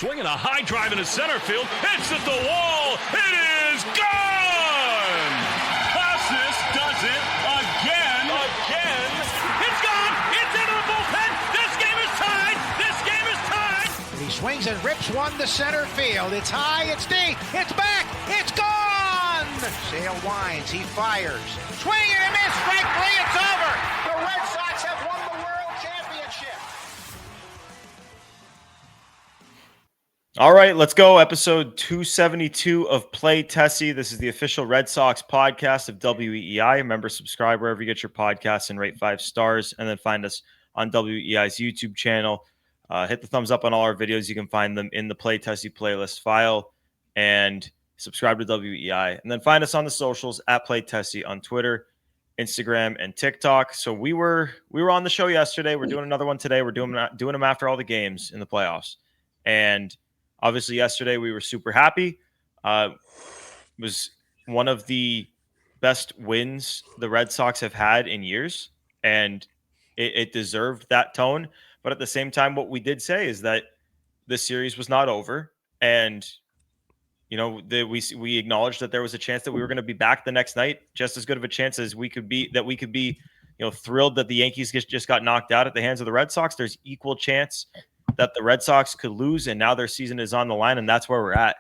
Swinging a high drive into center field. Hits at the wall. It is gone! Casas does it again. It's gone! It's into the bullpen! This game is tied! This game is tied! He swings and rips one to center field. It's high, it's deep, it's back, it's gone! Sale winds, he fires. Swing and a miss, strike three, it's over! The Red Sox have won the World Championship! All right, let's go. Episode 272 of Play Tessie. This is the official Red Sox podcast of WEEI. Remember, subscribe wherever you get your podcasts and rate 5 stars. And then find us on WEEI's YouTube channel. Hit the thumbs up on all our videos. You can find them in the Play Tessie playlist file. And subscribe to WEEI. And then find us on the socials at Play Tessie on Twitter, Instagram, and TikTok. So we were on the show yesterday. We're doing another one today. We're doing them after all the games in the playoffs. And obviously, yesterday we were super happy. It was one of the best wins the Red Sox have had in years, and it deserved that tone. But at the same time, what we did say is that the series was not over, and we acknowledged that there was a chance that we were going to be back the next night, just as good of a chance as we could be. That we could be, thrilled that the Yankees just got knocked out at the hands of the Red Sox. There's equal chance that the Red Sox could lose, and now their season is on the line, and that's where we're at.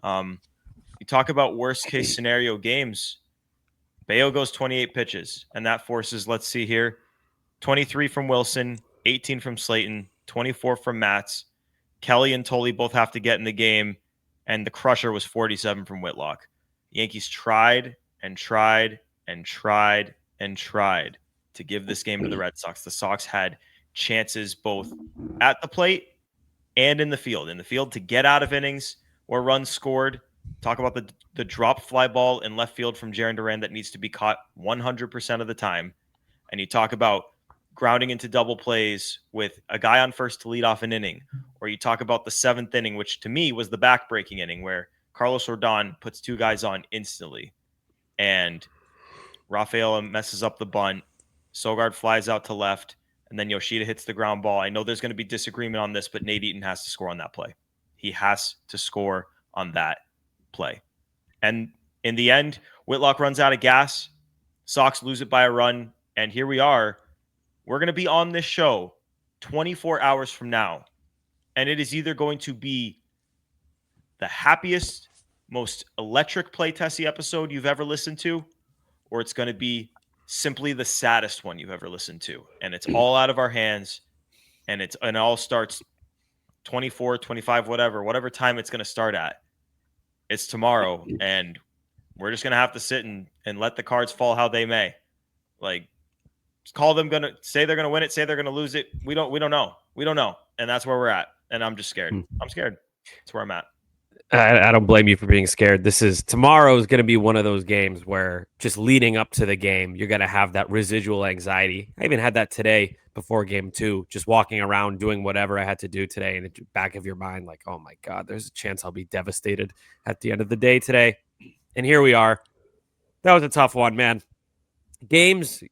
You talk about worst-case scenario games. Bello goes 28 pitches, and that forces, let's see here, 23 from Wilson, 18 from Slayton, 24 from Matz. Kelly and Tolley both have to get in the game, and the crusher was 47 from Whitlock. The Yankees tried and tried and tried and tried to give this game to the Red Sox. The Sox had chances both at the plate and in the field. In the field to get out of innings or runs scored. Talk about the drop fly ball in left field from Jarren Duran that needs to be caught 100% of the time. And you talk about grounding into double plays with a guy on first to lead off an inning. Or you talk about the 7th inning, which to me was the back-breaking inning where Carlos Rodon puts 2 guys on instantly. And Rafaela messes up the bunt. Sogard flies out to left. And then Yoshida hits the ground ball. I know there's going to be disagreement on this, but Nate Eaton has to score on that play. He has to score on that play. And in the end, Whitlock runs out of gas. Sox lose it by a run. And here we are. We're going to be on this show 24 hours from now. And it is either going to be the happiest, most electric Play Tessie episode you've ever listened to, or it's going to be simply the saddest one you've ever listened to. And it's all out of our hands. And it all starts 24, 25, whatever time it's going to start at. It's tomorrow. And we're just going to have to sit and let the cards fall how they may. Like, call them going to say they're going to win it, say they're going to lose it. We don't know. We don't know. And that's where we're at. And I'm just scared. I'm scared. That's where I'm at. I don't blame you for being scared. Tomorrow is going to be one of those games where just leading up to the game, you're going to have that residual anxiety. I even had that today before game 2, just walking around doing whatever I had to do today. And in the back of your mind, like, oh my God, there's a chance I'll be devastated at the end of the day today. And here we are. That was a tough one, man. Games,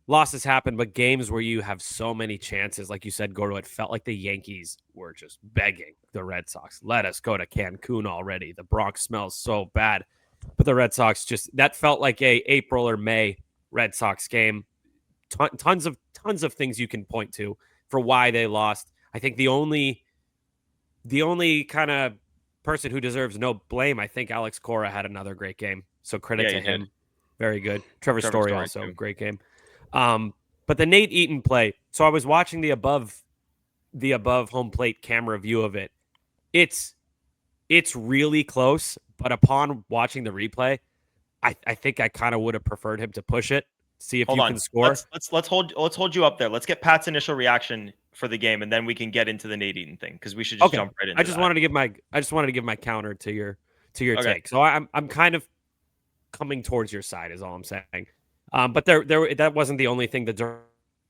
losses happen, but games where you have so many chances, like you said, Gordo, it felt like the Yankees were just begging the Red Sox, let us go to Cancun already. The Bronx smells so bad. But the Red Sox that felt like a April or May Red Sox game. Tons of things you can point to for why they lost. I think the only kind of person who deserves no blame, I think Alex Cora had another great game. So credit to him. Did. Very good. Trevor Story also, too. Great game. But the Nate Eaton play. So I was watching the above home plate camera view of it. It's really close, but upon watching the replay, I think I kind of would have preferred him to push it. See if can score. Let's hold you up there. Let's get Pat's initial reaction for the game, and then we can get into the Nate Eaton thing because we should just jump right into. I just wanted to give my counter to your take. So I'm kind of coming towards your side is all I'm saying. But that wasn't the only thing. The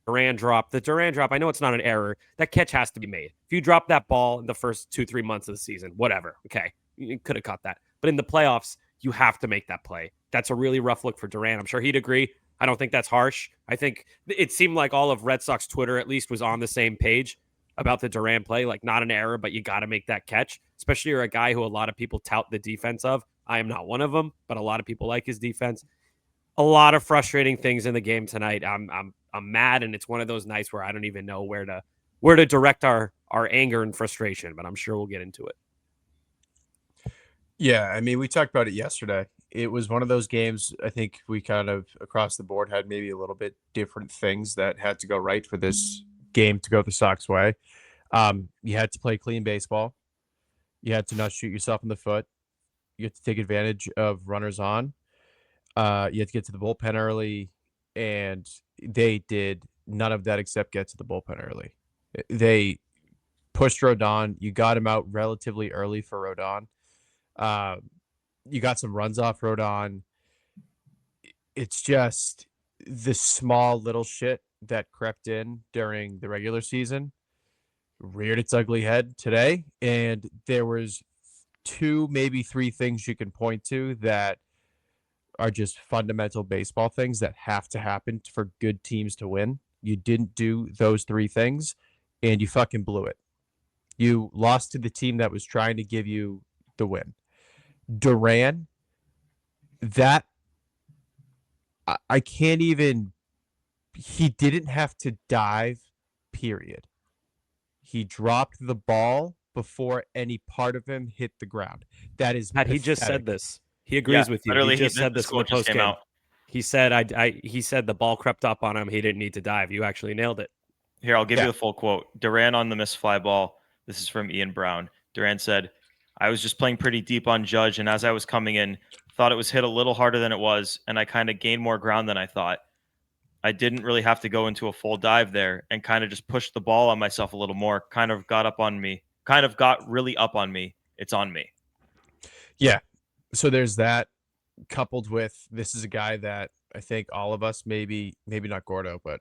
Duran drop, I know it's not an error. That catch has to be made. If you drop that ball in the first 2-3 months of the season, whatever. Okay. You could have caught that. But in the playoffs, you have to make that play. That's a really rough look for Duran. I'm sure he'd agree. I don't think that's harsh. I think it seemed like all of Red Sox Twitter at least was on the same page. about the Duran play. Like, not an error, but you got to make that catch, especially you're a guy who a lot of people tout the defense of. I am not one of them, but a lot of people like his defense. A lot of frustrating things in the game tonight. I'm mad, and it's one of those nights where I don't even know where to direct our anger and frustration, but I'm sure we'll get into it. Yeah, I mean, we talked about it yesterday. It was one of those games, I think we kind of across the board had maybe a little bit different things that had to go right for this game to go the Sox way. You had to play clean baseball. You had to not shoot yourself in the foot. You had to take advantage of runners on. You had to get to the bullpen early, and they did none of that except get to the bullpen early. They pushed Rodon. You got him out relatively early for Rodon. You got some runs off Rodon. It's just the small little shit that crept in during the regular season reared its ugly head today, and there was 2, maybe 3 things you can point to that are just fundamental baseball things that have to happen for good teams to win. You didn't do those 3 things, and you fucking blew it. You lost to the team that was trying to give you the win. Duran, that I can't even. He didn't have to dive, period. He dropped the ball before any part of him hit the ground. That is Matt, he just said this. He agrees with you. He just said this in the post game. He said, he said the ball crept up on him. He didn't need to dive. You actually nailed it. Here, I'll give you the full quote. Duran on the missed fly ball. This is from Ian Brown. Duran said, I was just playing pretty deep on Judge, and as I was coming in, thought it was hit a little harder than it was, and I kind of gained more ground than I thought. I didn't really have to go into a full dive there and kind of just pushed the ball on myself a little more, kind of got really up on me. It's on me. Yeah. So there's that coupled with this is a guy that I think all of us, maybe not Gordo, but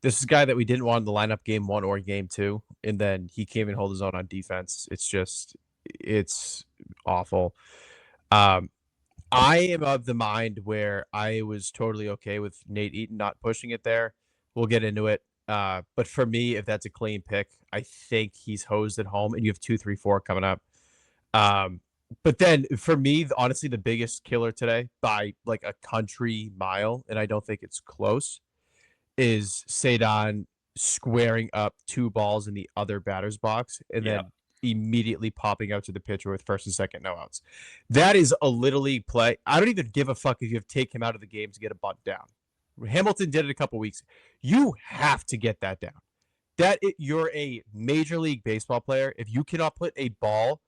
this is a guy that we didn't want in the lineup game 1 or game 2. And then he came and hold his own on defense. It's awful. I am of the mind where I was totally okay with Nate Eaton not pushing it there. We'll get into it. But for me, if that's a clean pick, I think he's hosed at home, and you have 2, 3, 4 coming up. But then for me, honestly, the biggest killer today by like a country mile, and I don't think it's close, is Ceddanne squaring up 2 balls in the other batter's box and then immediately popping out to the pitcher with first and second no outs. That is a little league play. I don't even give a fuck if you have to take him out of the game to get a bunt down. Hamilton did it a couple weeks. You have to get that down. You're a major league baseball player. If you cannot put a ball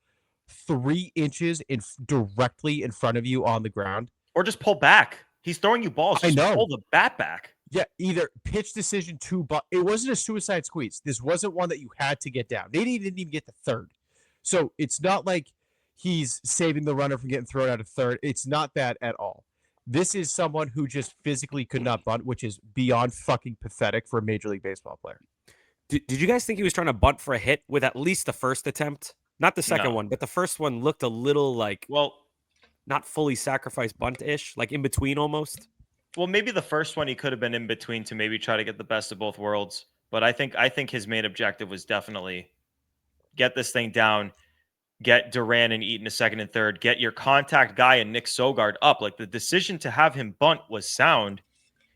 3 inches directly in front of you on the ground, or just pull back. He's throwing you balls. Just pull the bat back. Yeah, either pitch decision 2, but it wasn't a suicide squeeze. This wasn't one that you had to get down. They didn't even get to third. So it's not like he's saving the runner from getting thrown out of third. It's not that at all. This is someone who just physically could not bunt, which is beyond fucking pathetic for a Major League Baseball player. Did you guys think he was trying to bunt for a hit with at least the first attempt? Not the second one, but the first one looked a little like, not fully sacrificed bunt-ish, like in between almost. Well, maybe the first one he could have been in between to maybe try to get the best of both worlds. But I think his main objective was definitely get this thing down, get Duran and Eaton a second and third, get your contact guy and Nick Sogard up. Like, the decision to have him bunt was sound.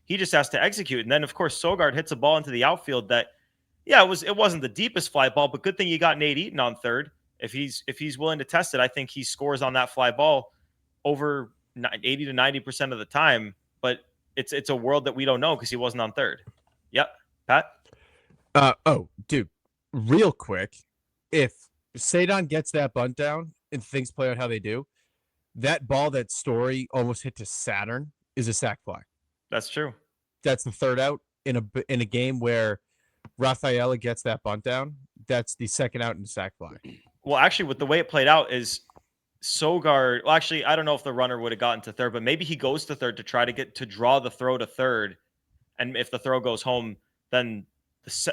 He just has to execute. And then, of course, Sogard hits a ball into the outfield that, it wasn't the deepest fly ball, but good thing you got Nate Eaton on third. If he's willing to test it, I think he scores on that fly ball over 80 to 90% of the time. But it's a world that we don't know because he wasn't on third. Yep. Pat? Dude, real quick, if Ceddanne gets that bunt down and things play out how they do, that ball that Story almost hit to Saturn is a sac fly. That's true. That's the third out in a game where Rafaela gets that bunt down. That's the second out in the sac fly. Well, actually, with the way it played out is Sogard. Well, actually, I don't know if the runner would have gotten to third, but maybe he goes to third to try to draw the throw to third. And if the throw goes home, then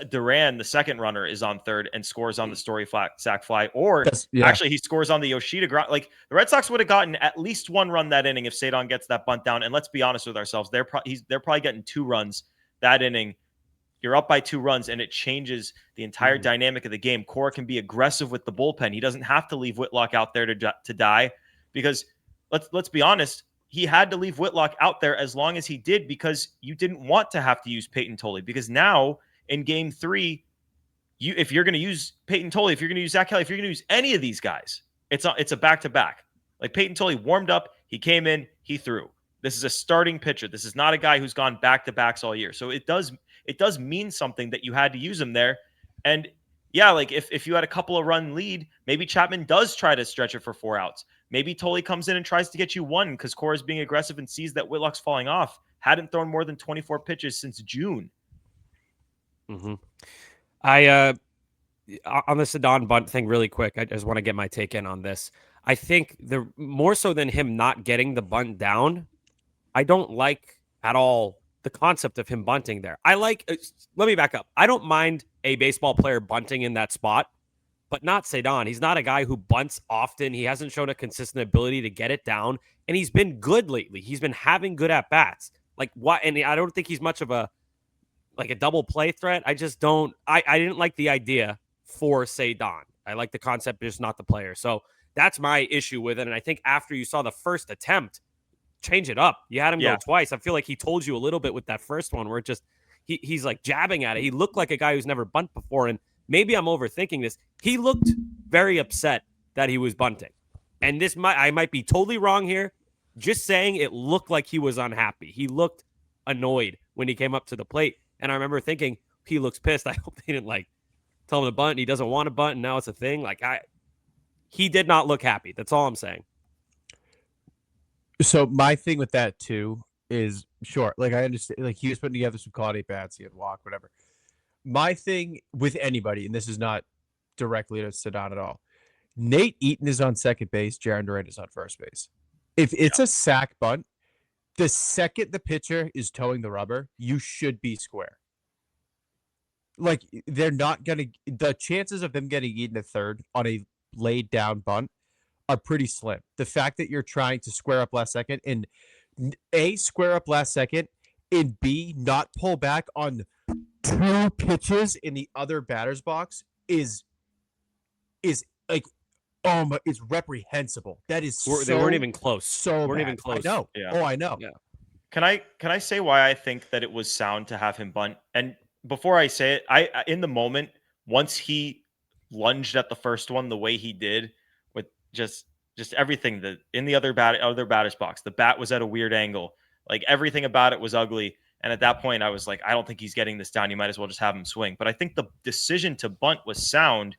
Duran, the second runner, is on third and scores on the Story sac fly. Or actually, he scores on the Yoshida ground. Like, the Red Sox would have gotten at least 1 run that inning if Ceddanne gets that bunt down. And let's be honest with ourselves, they're probably getting 2 runs that inning You're up by 2 runs, and it changes the entire dynamic of the game. Cora can be aggressive with the bullpen. He doesn't have to leave Whitlock out there to die, because let's be honest, he had to leave Whitlock out there as long as he did because you didn't want to have to use Peyton Tolley. Because now in Game 3, if you're going to use Peyton Tolley, if you're going to use Zach Kelly, if you're going to use any of these guys, it's a back-to-back. Like Peyton Tolley warmed up, he came in, he threw. This is a starting pitcher. This is not a guy who's gone back-to-backs all year. So it does mean something that you had to use him there. And yeah, like if you had a couple of run lead, maybe Chapman does try to stretch it for 4 outs. Maybe Tolley comes in and tries to get you 1 because Cora's being aggressive and sees that Whitlock's falling off. Hadn't thrown more than 24 pitches since June. I on the Ceddanne bunt thing really quick, I just want to get my take in on this. I think the more so than him not getting the bunt down, I don't like at all the concept of him bunting there. Let me back up. I don't mind a baseball player bunting in that spot, but not Ceddanne. He's not a guy who bunts often. He hasn't shown a consistent ability to get it down, and he's been good lately. He's been having good at bats. Like what? And I don't think he's much of a double play threat. I just don't. I didn't like the idea for Ceddanne. I like the concept, just not the player. So that's my issue with it. And I think after you saw the first attempt, change it up. You had him go twice. I feel like he told you a little bit with that first one where it just he's like jabbing at it. He looked like a guy who's never bunt before, and maybe I'm overthinking this. He looked very upset that he was bunting, and I might be totally wrong here. Just saying, it looked like he was unhappy. He looked annoyed when he came up to the plate, and I remember thinking he looks pissed. I hope they didn't tell him to bunt. And he doesn't want to bunt, and now it's a thing. He did not look happy. That's all I'm saying. So my thing with that too is, sure, I understand, he was putting together some quality bats, he had walk, whatever. My thing with anybody, and this is not directly to Ceddanne at all, Nate Eaton is on second base, Jarren Duran is on first base. If it's a sack bunt, the second the pitcher is towing the rubber, you should be square. They're not going to, the chances of them getting Eaton at third on a laid down bunt are pretty slim. The fact that you're trying to square up last second, and A, square up last second, and B, not pull back on 2 pitches in the other batter's box is it's reprehensible. That is They weren't even close. So weren't bad. even close. I know. Yeah. Oh, I know. Yeah. Can I say why I think that it was sound to have him bunt? And before I say it, I in the moment, once he lunged at the first one the way he did, with just everything that in the other batter's box, the bat was at a weird angle. Everything about it was ugly. And at that point, I was like, I don't think he's getting this down. You might as well just have him swing. But I think the decision to bunt was sound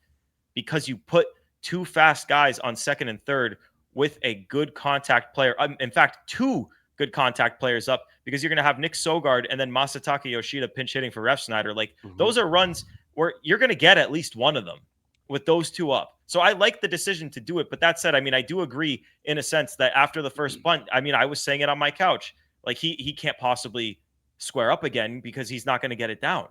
because you put 2 fast guys on second and third with a good contact player. In fact, 2 good contact players up, because you're going to have Nick Sogard and then Masataka Yoshida pinch hitting for Ref Snyder. Those are runs where you're going to get at least one of them with those 2 up. So I like the decision to do it. But that said, I do agree in a sense that after the first bunt, I was saying it on my couch, he can't possibly square up again because he's not going to get it down.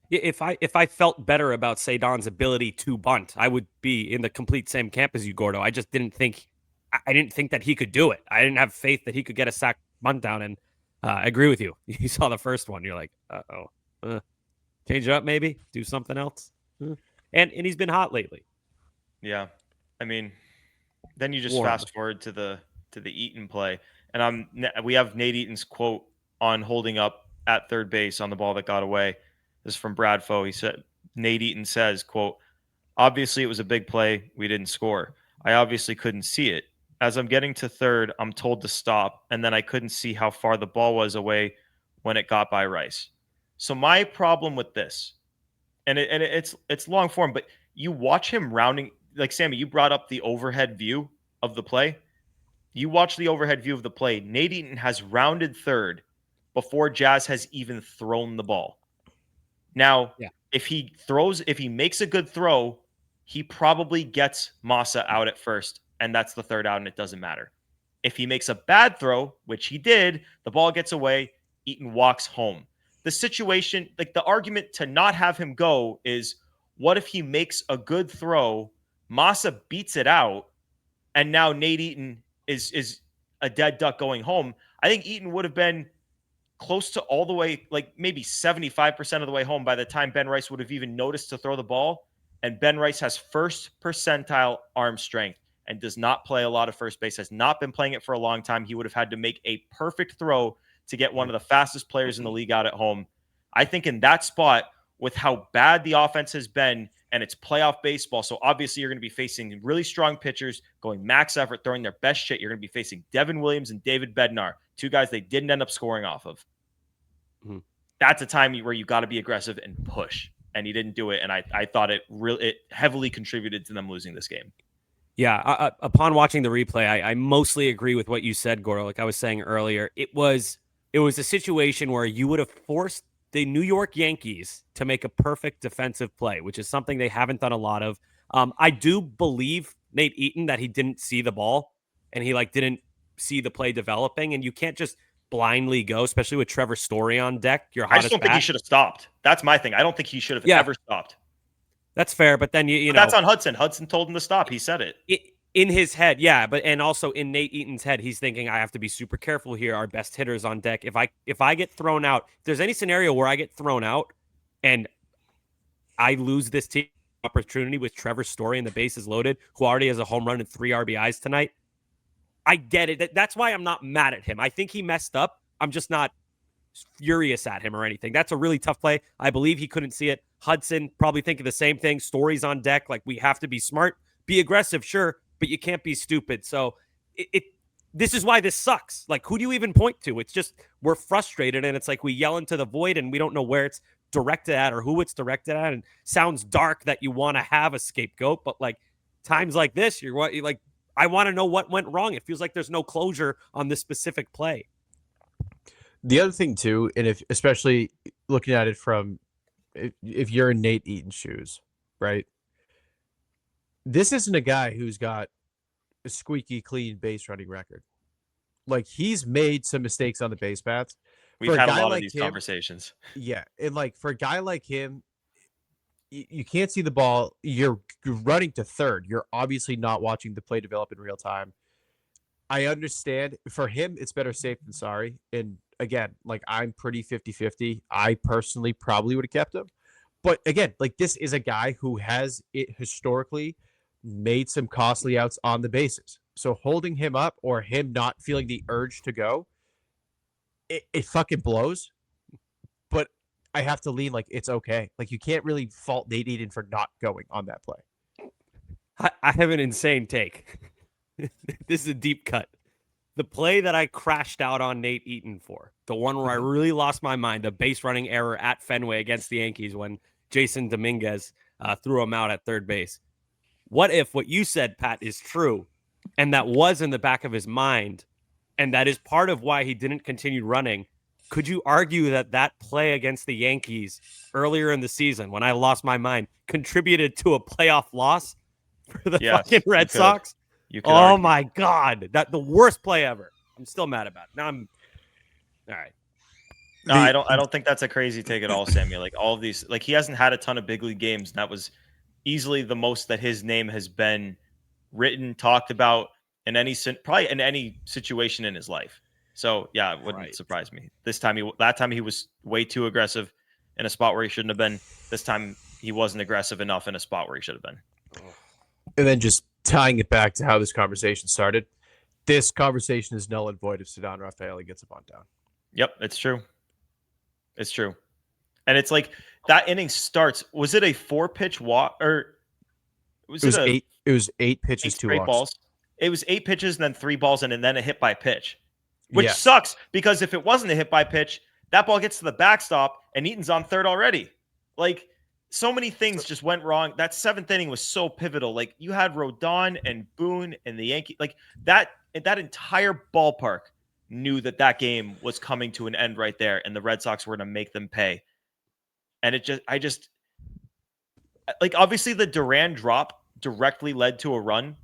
If I felt better about Ceddanne's ability to bunt, I would be in the complete same camp as you, Gordo. I just didn't think that he could do it. I didn't have faith that he could get a sack bunt down. And I agree with you. You saw the first one. You're like, change it up, maybe do something else. And he's been hot lately. Yeah, then you just fast forward to the Eaton play, and we have Nate Eaton's quote on holding up at third base on the ball that got away. This is from Brad Foe. He said, Nate Eaton says, quote, "Obviously it was a big play. We didn't score. I obviously couldn't see it. As I'm getting to third, I'm told to stop, and then I couldn't see how far the ball was away when it got by Rice." So my problem with this, and it's long form, but you watch him rounding, Sammy, you brought up the overhead view of the play. You watch the overhead view of the play. Nate Eaton has rounded third before Jazz has even thrown the ball. Now, if he makes a good throw, he probably gets Massa out at first, and that's the third out, and it doesn't matter. If he makes a bad throw, which he did, the ball gets away, Eaton walks home. The situation, the argument to not have him go is, what if he makes a good throw, Massa beats it out, and now Nate Eaton is a dead duck going home? I think Eaton would have been close to all the way, like maybe 75% of the way home by the time Ben Rice would have even noticed to throw the ball. And Ben Rice has first percentile arm strength and does not play a lot of first base, has not been playing it for a long time. He would have had to make a perfect throw to get one of the fastest players in the league out at home. I think in that spot, with how bad the offense has been, and it's playoff baseball, so obviously you're going to be facing really strong pitchers going max effort, throwing their best shit. You're going to be facing Devin Williams and David Bednar, two guys they didn't end up scoring off of. Mm-hmm. That's a time where you got to be aggressive and push, and he didn't do it. And I thought it heavily contributed to them losing this game. Yeah, upon watching the replay, I mostly agree with what you said, Gordo. Like I was saying earlier, it was a situation where you would have forced the New York Yankees to make a perfect defensive play, which is something they haven't done a lot of. I do believe Nate Eaton that he didn't see the ball and he didn't see the play developing, and you can't just blindly go, especially with Trevor Story on deck. I just don't think he should have stopped. That's my thing. I don't think he should have ever stopped. That's fair, but then you know that's on Hudson. Hudson told him to stop. He said it. In his head, yeah, and also in Nate Eaton's head, he's thinking, I have to be super careful here. Our best hitter's on deck. If I get thrown out, if there's any scenario where I get thrown out and I lose this team opportunity with Trevor Story and the bases loaded, who already has a home run and 3 RBIs tonight, I get it. That's why I'm not mad at him. I think he messed up. I'm just not furious at him or anything. That's a really tough play. I believe he couldn't see it. Hudson probably thinking the same thing. Story's on deck. Like, we have to be smart, be aggressive, sure, but you can't be stupid. So this is why this sucks. Like, who do you even point to? It's just we're frustrated, and it's like we yell into the void, and we don't know where it's directed at or who it's directed at. And sounds dark that you want to have a scapegoat, but like times like this, you're like, I want to know what went wrong. It feels like there's no closure on this specific play. The other thing too, and especially looking at it from if you're in Nate Eaton's shoes, right? This isn't a guy who's got a squeaky clean base running record. Like, he's made some mistakes on the base paths. We've had a lot of these conversations. Yeah. And like, for a guy like him, you can't see the ball. You're running to third. You're obviously not watching the play develop in real time. I understand. For him, it's better safe than sorry. And again, like, I'm pretty 50-50. I personally probably would have kept him. But again, like, this is a guy who has historically made some costly outs on the bases. So holding him up or him not feeling the urge to go, it fucking blows. But I have to lean like it's okay. Like, you can't really fault Nate Eaton for not going on that play. I have an insane take. This is a deep cut. The play that I crashed out on Nate Eaton for, the one where I really lost my mind, the base running error at Fenway against the Yankees when Jason Dominguez threw him out at third base. What if what you said, Pat, is true, and that was in the back of his mind, and that is part of why he didn't continue running? Could you argue that that play against the Yankees earlier in the season, when I lost my mind, contributed to a playoff loss for the fucking Red Sox? Oh argue. My God, that the worst play ever. I'm still mad about it. Now I'm all right. No, I don't think that's a crazy take at all, Sammy. Like, all of these, like, he hasn't had a ton of big league games, and that was easily the most that his name has been written, talked about in probably in any situation in his life. So yeah, it wouldn't surprise me. That time he was way too aggressive in a spot where he shouldn't have been. This time he wasn't aggressive enough in a spot where he should have been. And then just tying it back to how this conversation started, this conversation is null and void if Ceddanne Rafaela gets a bunt down. Yep, it's true. It's true. And it's like that inning starts. Was it a 4-pitch walk, or was it eight? It was 8 pitches, 2 walks. Balls. It was 8 pitches and then 3 balls and then a hit by pitch, which sucks, because if it wasn't a hit by pitch, that ball gets to the backstop and Eaton's on third already. Like, so many things just went wrong. That 7th inning was so pivotal. Like, you had Rodon and Boone and the Yankees. Like, that entire ballpark knew that game was coming to an end right there, and the Red Sox were going to make them pay. And obviously the Duran drop directly led to a run,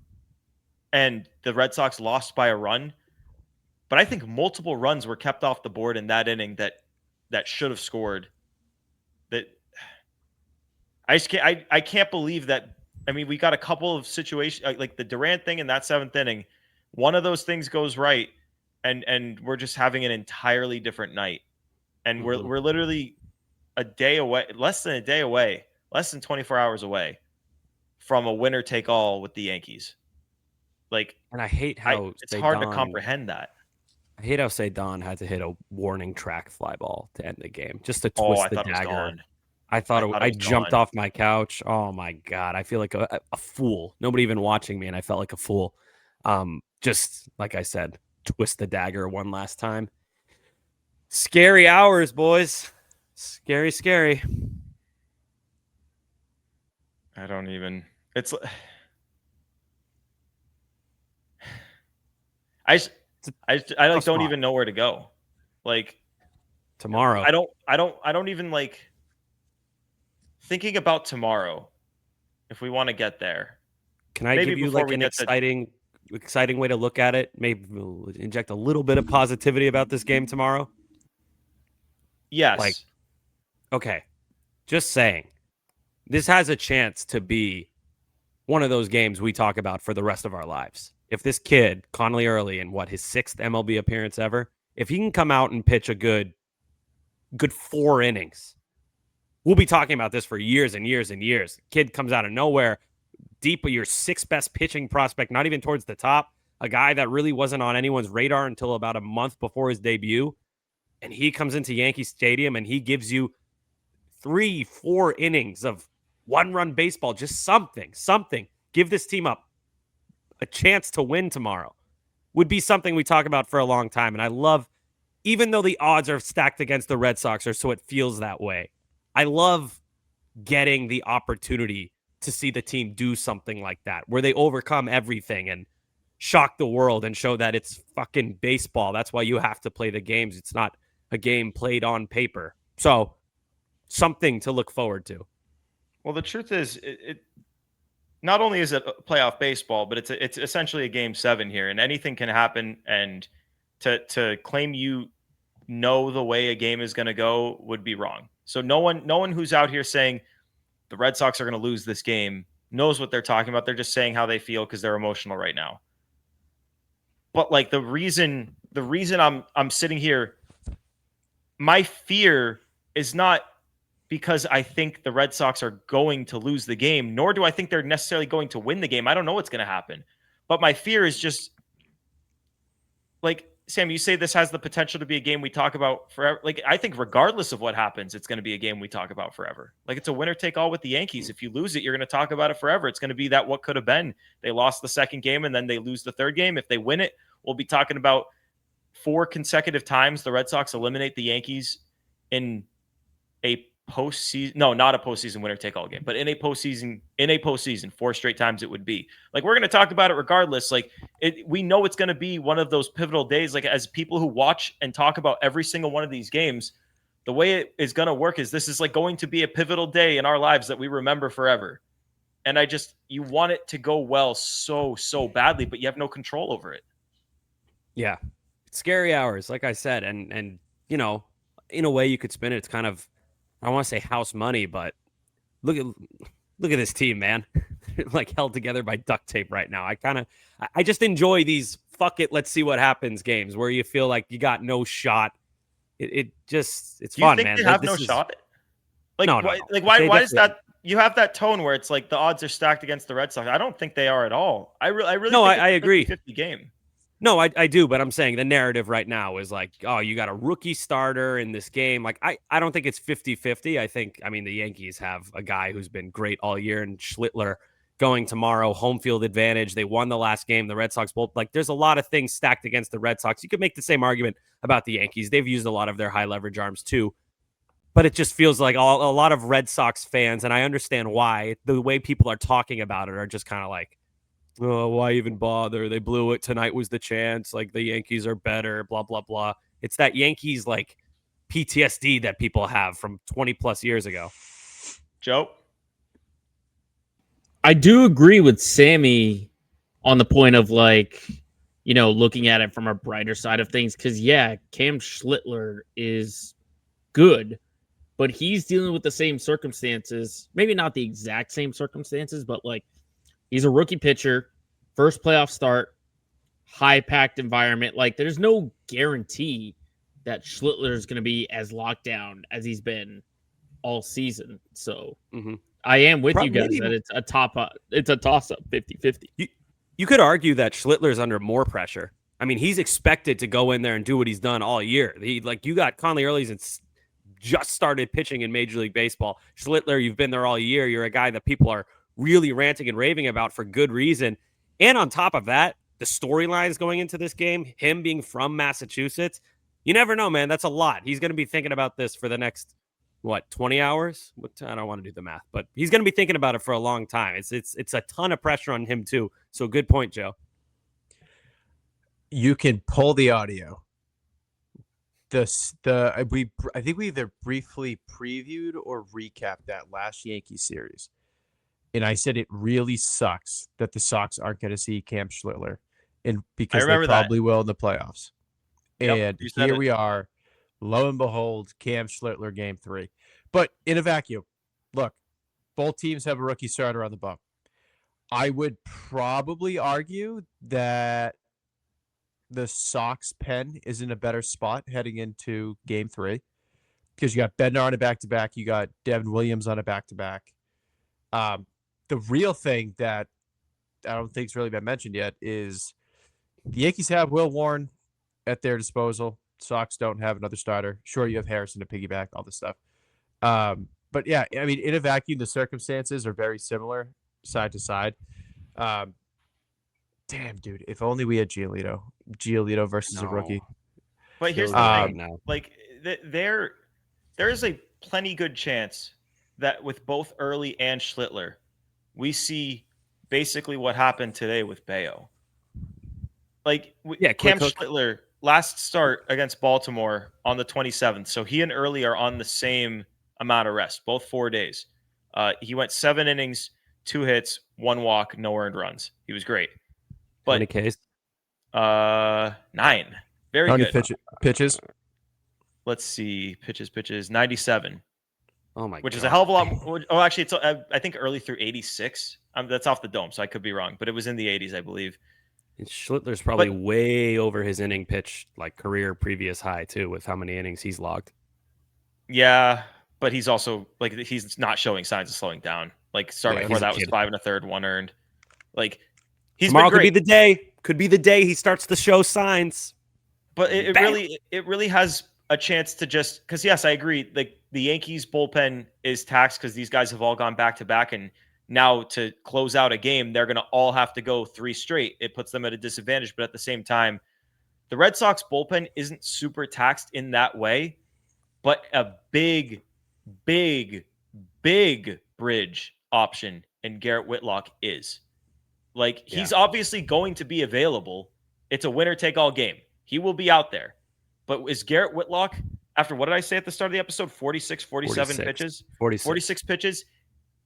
and the Red Sox lost by a run. But I think multiple runs were kept off the board in that inning that should have scored. That I can't believe that. I mean, we got a couple of situations like the Durant thing in that 7th inning. One of those things goes right, and we're just having an entirely different night and we're literally a day away, less than a day away, less than 24 hours away from a winner take all with the Yankees. Like, And I hate how it's hard to comprehend that. I hate how Ceddanne had to hit a warning track fly ball to end the game, just to Oh, twist I the thought it was dagger. gone. I thought it I was jumped gone. off my couch. Oh my God. I feel like a fool. Nobody even watching me, and I felt like a fool. Just like I said, twist the dagger one last time. Scary hours, boys. Scary, scary. I don't even. It's. I like don't even know where to go. Like tomorrow. I don't even like thinking about tomorrow. If we want to get there, can I give you like an exciting way to look at it? Maybe we'll inject a little bit of positivity about this game tomorrow. Yes. Like, okay, just saying, this has a chance to be one of those games we talk about for the rest of our lives. If this kid, Conley Early, in his 6th MLB appearance ever, if he can come out and pitch a good 4 innings, we'll be talking about this for years and years and years. Kid comes out of nowhere, deep of your 6th best pitching prospect, not even towards the top, a guy that really wasn't on anyone's radar until about a month before his debut. And he comes into Yankee Stadium and he gives you 3-4 innings of 1-run baseball, just something. Give this team up a chance to win tomorrow. Would be something we talk about for a long time. And I love, even though the odds are stacked against the Red Sox, or so it feels that way, I love getting the opportunity to see the team do something like that, where they overcome everything and shock the world and show that it's fucking baseball. That's why you have to play the games. It's not a game played on paper. So something to look forward to. Well, the truth is, it not only is it playoff baseball, but it's essentially a game 7 here, and anything can happen. And to claim you know the way a game is going to go would be wrong. So no one who's out here saying the Red Sox are going to lose this game knows what they're talking about. They're just saying how they feel because they're emotional right now. But like the reason I'm sitting here, my fear is not because I think the Red Sox are going to lose the game, nor do I think they're necessarily going to win the game. I don't know what's going to happen. But my fear is just like, Sam, you say this has the potential to be a game we talk about forever. Like, I think regardless of what happens, it's going to be a game we talk about forever. Like, it's a winner take all with the Yankees. If you lose it, you're going to talk about it forever. It's going to be that what could have been. They lost the second game and then they lose the third game. If they win it, we'll be talking about 4 consecutive times the Red Sox eliminate the Yankees in a postseason. No, not a postseason winner take all game, but in a postseason 4 straight times it would be. Like, we're going to talk about it regardless. Like, we know it's going to be one of those pivotal days. Like, as people who watch and talk about every single one of these games, the way it is going to work is this is like going to be a pivotal day in our lives that we remember forever. And you want it to go well so badly, but you have no control over it. Yeah. Scary hours, like I said. And you know, in a way you could spin it. It's kind of, I don't want to say house money, but look at this team, man. Like held together by duct tape right now. I just enjoy these fuck it, let's see what happens games where you feel like you got no shot. It's fun, man. They have no shot? Like, no. Why is that? You have that tone where it's like the odds are stacked against the Red Sox. I don't think they are at all. I really think I agree. 50 game. No, I do, but I'm saying the narrative right now is like, oh, you got a rookie starter in this game. Like, I don't think it's 50-50. I mean, the Yankees have a guy who's been great all year, and Schlittler going tomorrow, home field advantage. They won the last game. The Red Sox both, like, there's a lot of things stacked against the Red Sox. You could make the same argument about the Yankees. They've used a lot of their high leverage arms too. But it just feels like a lot of Red Sox fans, and I understand why, the way people are talking about it are just kind of like, oh, why even bother? They blew it. Tonight was the chance. Like, the Yankees are better, blah, blah, blah. It's that Yankees, like, PTSD that people have from 20 plus years ago. Joe? I do agree with Sammy on the point of, like, you know, looking at it from a brighter side of things. Because, yeah, Cam Schlittler is good, but he's dealing with the same circumstances. Maybe not the exact same circumstances, but, like, he's a rookie pitcher, first playoff start, high-packed environment. Like, there's no guarantee that Schlittler is going to be as locked down as he's been all season. So I am with you guys that it's a toss-up 50-50. You could argue that Schlittler's under more pressure. I mean, he's expected to go in there and do what he's done all year. You got Conley Early's just started pitching in Major League Baseball. Schlittler, you've been there all year. You're a guy that people are really ranting and raving about for good reason. And on top of that, the storylines going into this game, him being from Massachusetts, you never know, man. That's a lot. He's going to be thinking about this for the next, 20 hours? I don't want to do the math, but he's going to be thinking about it for a long time. It's a ton of pressure on him too. So good point, Joe. You can pull the audio. I think we either briefly previewed or recapped that last Yankee series. And I said it really sucks that the Sox aren't going to see Cam Schlittler, and because they probably will in the playoffs. Yep, and here we are, lo and behold, Cam Schlittler game 3. But in a vacuum, look, both teams have a rookie starter on the bump. I would probably argue that the Sox pen is in a better spot heading into game 3 because you got Bednar on a back-to-back. You got Devin Williams on a back-to-back. The real thing that I don't think's really been mentioned yet is the Yankees have Will Warren at their disposal. Sox don't have another starter. Sure, you have Harrison to piggyback, all this stuff. But yeah, I mean, in a vacuum, the circumstances are very similar side to side. Damn, dude, if only we had Giolito versus a rookie. But here's the thing. Like, there is a plenty good chance that with both Early and Schlittler, we see basically what happened today with Bello. Like, Cam Schlittler, last start against Baltimore on the 27th. So he and Early are on the same amount of rest, both 4 days. He went 7 innings, 2 hits, 1 walk, no earned runs. He was great. But, how many Ks? 9. Very how good. Many pitches? Let's see. Pitches, 97. Oh my Which God. is a hell of a lot. Oh, actually, it's I think Early through 86. That's off the dome, so I could be wrong, but it was in the 80s, I believe. And Schlittler's probably way over his inning pitch, like career previous high too, with how many innings he's logged. Yeah, but he's also he's not showing signs of slowing down. Like start before that was 5 1/3, 1 earned. Like tomorrow could be the day. Could be the day he starts to show signs. But it really has a chance to just because yes, I agree. Like the Yankees bullpen is taxed because these guys have all gone back to back, and now to close out a game, they're going to all have to go 3 straight. It puts them at a disadvantage. But at the same time, the Red Sox bullpen isn't super taxed in that way. But a big bridge option in Garrett Whitlock is. Like, he's obviously going to be available. It's a winner-take-all game. He will be out there. But is Garrett Whitlock, after what did I say at the start of the episode, 47 pitches? 46 pitches?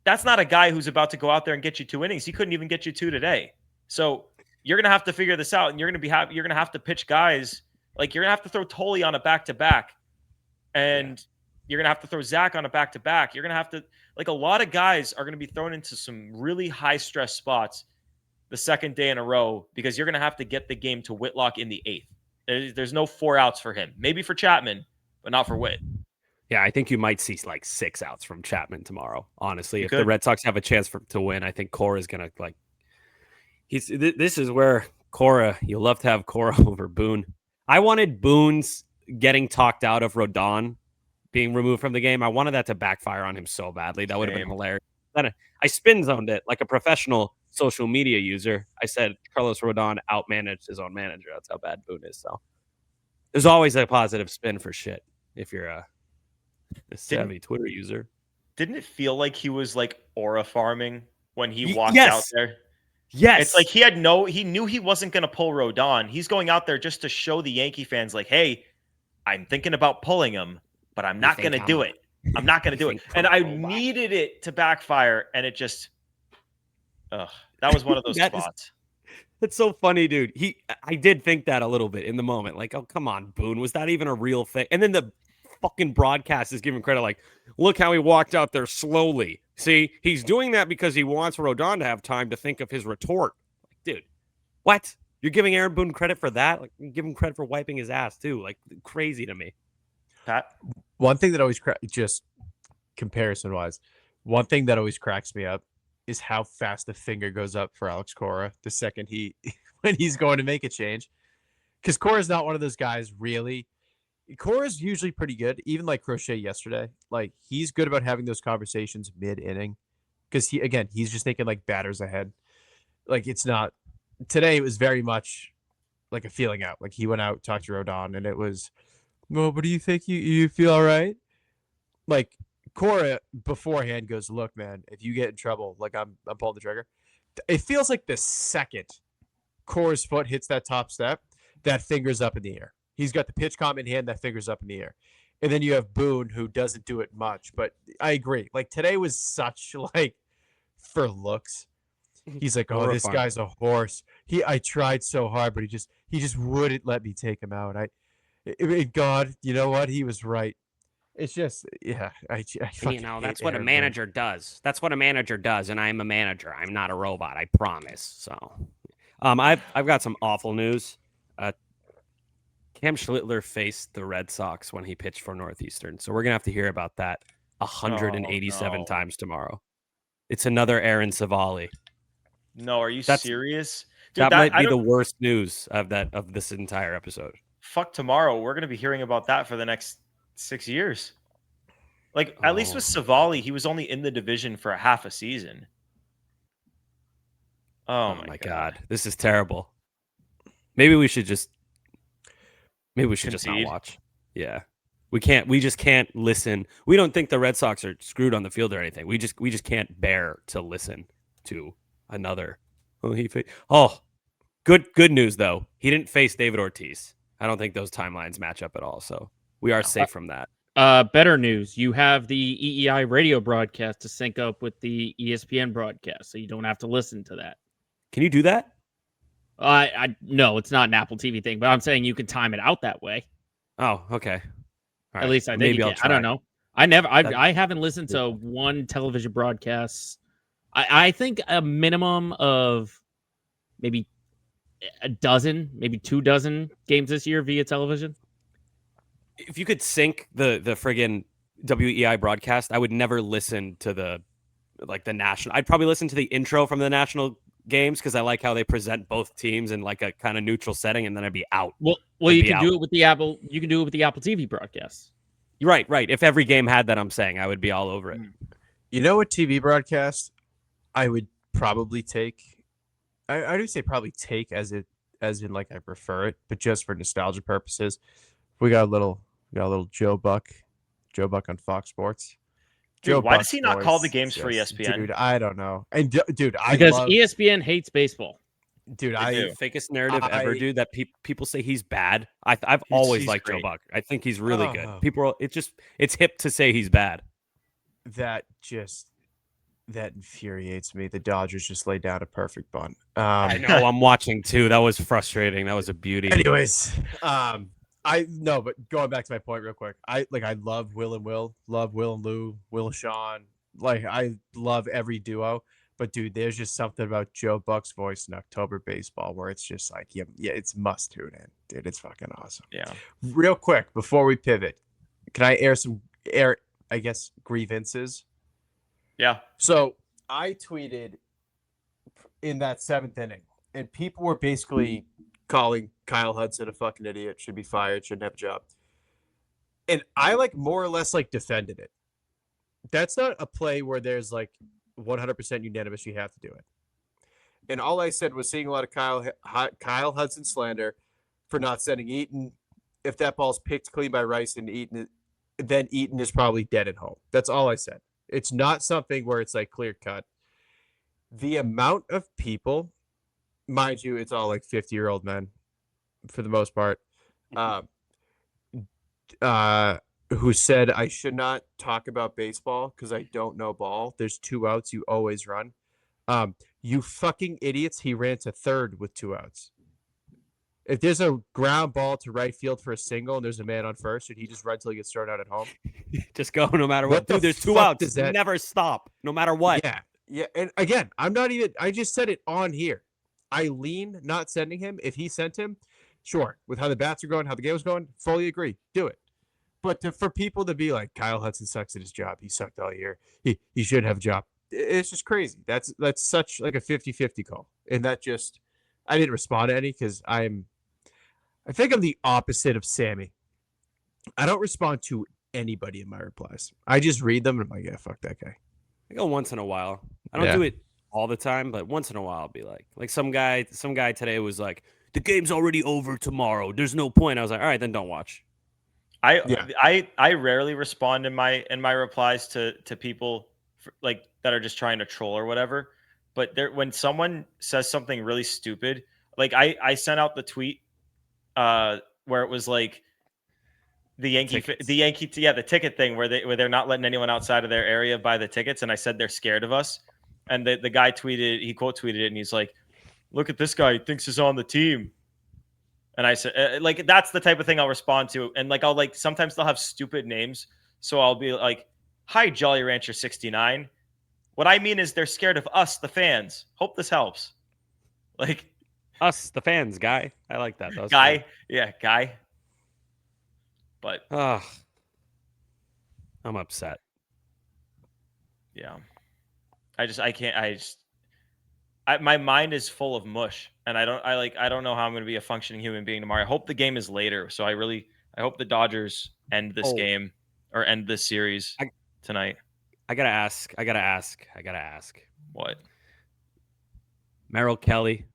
That's not a guy who's about to go out there and get you 2 innings. He couldn't even get you 2 today. So you're going to have to figure this out, and you're going to have to pitch guys. Like, you're going to have to throw Tolley on a back-to-back, and you're going to have to throw Zach on a back-to-back. You're going to have to – like, a lot of guys are going to be thrown into some really high-stress spots the second day in a row because you're going to have to get the game to Whitlock in the 8th. There's no 4 outs for him. Maybe for Chapman, but not for Whit. Yeah, I think you might see like 6 outs from Chapman tomorrow. Honestly, if the Red Sox have a chance to win, I think Cora is going to this is where Cora, you'll love to have Cora over Boone. I wanted Boone's getting talked out of Rodon being removed from the game. I wanted that to backfire on him so badly. That would have been hilarious. Then I spin zoned it like a professional social media user. I said Carlos Rodon outmanaged his own manager. That's how bad Boone is. So there's always a positive spin for shit if you're a savvy Twitter user. Didn't it feel like he was like aura farming when he walked out there? Yes. It's like he knew he wasn't going to pull Rodon. He's going out there just to show the Yankee fans like, hey, I'm thinking about pulling him, but I'm not going to do it. I'm not going to do it. And I needed it to backfire, and it just that was one of those spots. That's so funny, dude. I did think that a little bit in the moment. Like, oh, come on, Boone. Was that even a real thing? And then the fucking broadcast is giving credit. Like, look how he walked out there slowly. See, he's doing that because he wants Rodon to have time to think of his retort. Like, dude, what? You're giving Aaron Boone credit for that? Like, you give him credit for wiping his ass too. Like, crazy to me. Pat? One thing that always just comparison wise, one thing that always cracks me up is how fast the finger goes up for Alex Cora the second when he's going to make a change. Because Cora's not one of those guys really. Cora's usually pretty good, even like Crochet yesterday. Like, he's good about having those conversations mid-inning. Because he's just thinking like batters ahead. Like, it's not today. It was very much like a feeling out. Like, he went out, talked to Rodon, and it was, well, what do you think? You feel all right? Like, Cora beforehand goes, look, man, if you get in trouble, like I'm pulling the trigger. It feels like the second Cora's foot hits that top step, that finger's up in the air. He's got the pitch comp in hand, that finger's up in the air. And then you have Boone, who doesn't do it much. But I agree. Like, today was such, like, for looks. He's like, oh, this guy's a horse. I tried so hard, but he just wouldn't let me take him out. God, you know what? He was right. It's just, yeah. That's what a manager does. That's what a manager does, and I'm a manager. I'm not a robot. I promise. So, I've got some awful news. Cam Schlittler faced the Red Sox when he pitched for Northeastern, so we're gonna have to hear about that 187 times tomorrow. It's another Aaron Savali. No, are you serious? Dude, that might be the worst news of this entire episode. Fuck tomorrow. We're gonna be hearing about that for the next 6 years. Like, at least with Savali, he was only in the division for a half a season. Oh my God. This is terrible. Maybe we should just not watch. Yeah. We just can't listen. We don't think the Red Sox are screwed on the field or anything. We just can't bear to listen to another. Good news though. He didn't face David Ortiz. I don't think those timelines match up at all. So we are safe from that. Better news. You have the EEI radio broadcast to sync up with the ESPN broadcast, so you don't have to listen to that. Can you do that? No, it's not an Apple TV thing, but I'm saying you can time it out that way. Oh, okay. All right. At least I think maybe I'll try. I don't know. I haven't listened to one television broadcast. I think a minimum of maybe a dozen, maybe 24 games this year via television. If you could sync the friggin' WEI broadcast, I would never listen to the national. I'd probably listen to the intro from the national games because I like how they present both teams in like a kind of neutral setting, and then I'd be out. Well, you can do it with the Apple. You can do it with the Apple TV broadcasts. Right. If every game had that, I'm saying I would be all over it. You know what TV broadcast I would probably take? I do say probably take as in like I prefer it, but just for nostalgia purposes, we got a little Joe Buck on Fox Sports. Dude, why does he not call the games for ESPN? Dude, I don't know. And dude, because ESPN hates baseball. Dude, the fakest narrative ever, dude. That people say he's bad. I've always liked Joe Buck. I think he's really good. It's hip to say he's bad. That infuriates me. The Dodgers just laid down a perfect bunt. I know. I'm watching too. That was frustrating. That was a beauty. Anyways, but going back to my point real quick, I love Will and Will, love Will and Lou, Will and Sean. Like, I love every duo, but dude, there's just something about Joe Buck's voice in October baseball where it's just like, yeah, it's must tune in, dude. It's fucking awesome. Yeah. Real quick before we pivot, can I air grievances? Yeah. So I tweeted in that 7th inning, and people were basically calling Kyle Hudson a fucking idiot, should be fired, shouldn't have a job. And I more or less defended it. That's not a play where there's 100% unanimous you have to do it. And all I said was seeing a lot of Kyle Hudson slander for not sending Eaton. If that ball's picked clean by Rice and Eaton, then Eaton is probably dead at home. That's all I said. It's not something where it's clear cut. The amount of people, mind you, it's all 50-year-old men for the most part, who said I should not talk about baseball because I don't know ball. There's 2 outs. You always run. You fucking idiots. He ran to third with 2 outs. If there's a ground ball to right field for a single and there's a man on first, should he just run till he gets thrown out at home? Just go no matter what. Dude, there's 2 outs. Never stop, no matter what. Yeah. And again, I just said it on here. I lean not sending him. If he sent him, sure. With how the bats are going, how the game was going, fully agree. Do it. But for people to be like, Kyle Hudson sucks at his job. He sucked all year. He should have a job. It's just crazy. That's such like a 50-50 call. And that just, I didn't respond to any because I think I'm the opposite of Sammy. I don't respond to anybody in my replies. I just read them and I'm like, yeah, fuck that guy. I go once in a while. I don't do it all the time, but once in a while I'll be like some guy today was like, the game's already over tomorrow. There's no point. I was like, all right, then don't watch. I rarely respond in my replies to people like that are just trying to troll or whatever. But when someone says something really stupid, like I sent out the tweet where it was like the ticket thing where they're not letting anyone outside of their area buy the tickets, and I said they're scared of us, and the guy quote tweeted it, and he's like, "Look at this guy, he thinks he's on the team." And I said, like, that's the type of thing I'll respond to. And like, sometimes they'll have stupid names. So I'll be like, hi, Jolly Rancher 69. What I mean is they're scared of us, the fans. Hope this helps. Like us, the fans, guy. I like that. Guy. Yeah, guy. But I'm upset. Yeah. My mind is full of mush, and I don't know how I'm going to be a functioning human being tomorrow. I hope the game is later, so I hope the Dodgers end this game or end this series tonight. I gotta ask. What? Merrill Kelly.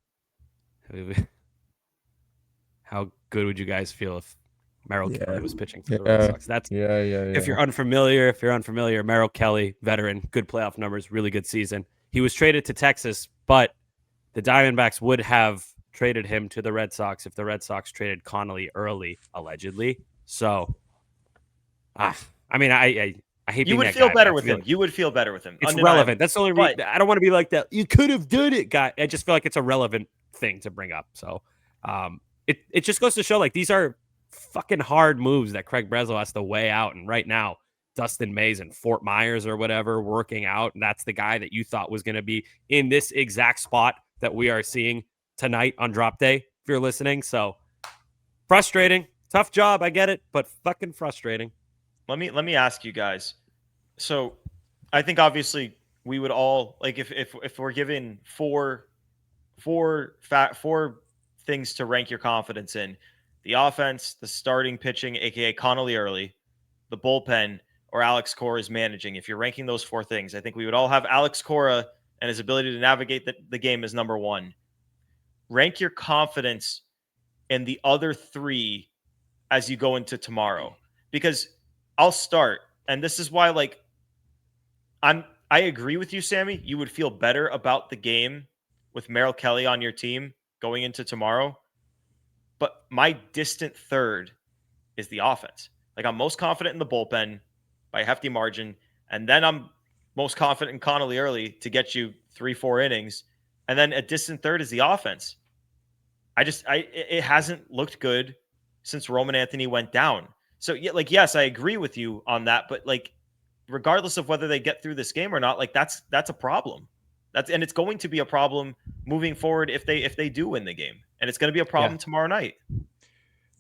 How good would you guys feel if Merrill Kelly was pitching for the Red Sox? That's If you're unfamiliar, Merrill Kelly, veteran, good playoff numbers, really good season. He was traded to Texas, but the Diamondbacks would have traded him to the Red Sox if the Red Sox traded Connolly early, allegedly. So, I hate. You would feel better with him. You would feel better with him. It's relevant. That's the only reason. I don't want to be like that. You could have done it, guy. I just feel like it's a relevant thing to bring up. So, it just goes to show like these are fucking hard moves that Craig Breslow has to weigh out, and right now, Dustin May's in Fort Myers or whatever working out. And that's the guy that you thought was going to be in this exact spot that we are seeing tonight on drop day, if you're listening. So frustrating, tough job. I get it, but fucking frustrating. Let me ask you guys. So I think obviously we would all like, if we're given four things to rank your confidence in: the offense, the starting pitching, AKA Connolly early, the bullpen, or Alex Cora's managing. If you're ranking those four things, I think we would all have Alex Cora and his ability to navigate the game as number one. Rank your confidence in the other three as you go into tomorrow. Because I'll start, and this is why, like, I agree with you, Sammy. You would feel better about the game with Merrill Kelly on your team going into tomorrow. But my distant third is the offense. Like, I'm most confident in the bullpen by a hefty margin, and then I'm most confident in Connolly early to get you 3-4 innings, and then a distant third is the offense. It hasn't looked good since Roman Anthony went down. So yeah, like, yes, I agree with you on that, but like, regardless of whether they get through this game or not, like that's a problem. And it's going to be a problem moving forward if they do win the game, and it's going to be a problem tomorrow night.